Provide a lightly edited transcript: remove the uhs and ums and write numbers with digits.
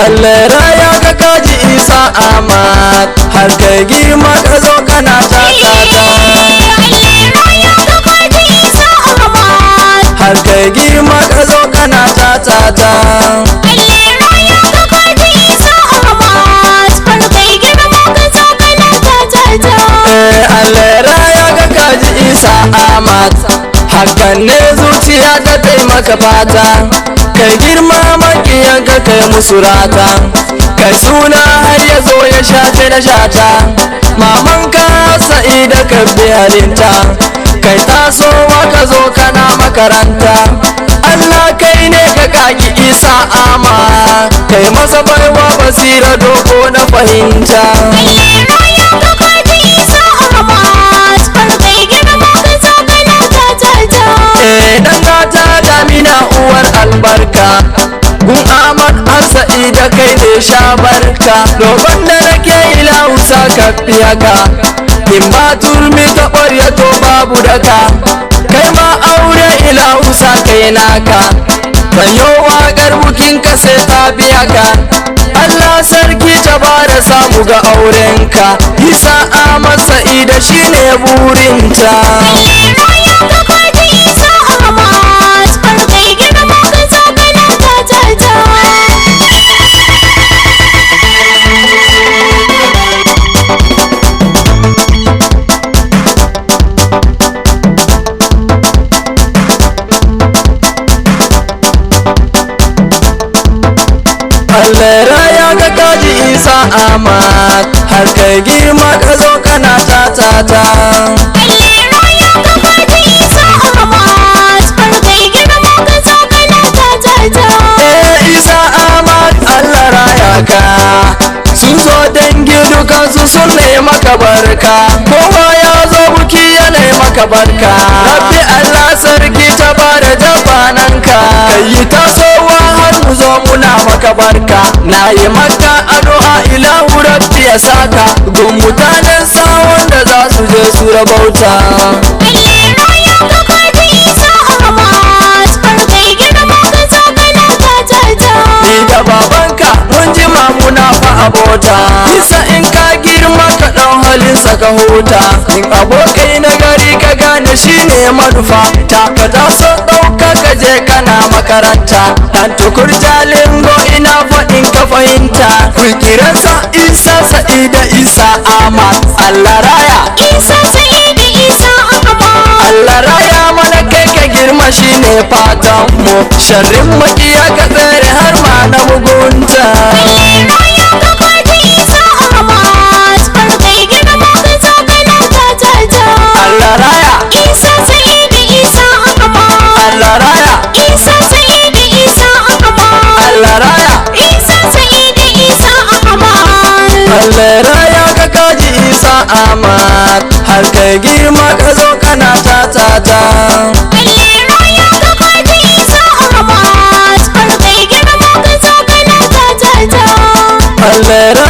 Allah raya ka kaji Isa Ahmad har kai girma ka zo kana ta har kai girma ka zo kana ta Allah raya ka kaji Isa Ahmad hakan ne zuciya ta taimaka fata kai girma makiyanka kai musu rata kai suna har ya zo ya shafe na shata mamanka Sa'ida ka bi halinta kai tasowa ka zo kana makaranta Allah kai ne ka kaki Isa Ahmad kai masa baiwa basira dogo na fahimta dan gata damina uwar albarka gun Ahmad har Sa'ida kai ne sha barka roban da nake ilahu sa ka fiyaka in ba turmi ta ƙwarya to babu daka kai ma aure ilahu sa kai naka sanyo waƙar bukin ka sai ta biya ka Allah sarki ta bada samu ga aurenka Isa Ahmad Sa'ida shine burinta Allah raya ka kaji Isa Ahmad har kai girma ka zo kana ta Isa Ahmad Allah raya ka sun zo dangi dukansu sun maka barka kowa ya zo buki yana maka barka Rabbi Allah sarki ta bada jafananka kai tasowa har mu zo muna maka barka na yi maka addu'a ilahu Rabbi ya saka gun mutanen sa wanda za su je su rabauta ni da babanka mun ji mamuna fa abota Isa in ka girma ka ɗan halinsa ka huta in abokai na gari ka gane shine manufa ta ka taso ɗauka ka je kana makaranta dan tukur jalingo ina faɗin ka fahimta kiransa Isa Sa'ida Isa Ahmad Allah raya Isa Sa'ida Isa Ahmad Allah raya mana kai ka girma shine fatan mu sharrin makiya ka tsere har ma na mugunta Allah raya Isa Sa'ida Isa Ahmad Allah raya Isa Sa'ida Isa Ahmad Allah raya Isa Sa'ida Isa Ahmad Allah raya ka kaji Isa Ahmad har kai girma ka zo kana ta Allah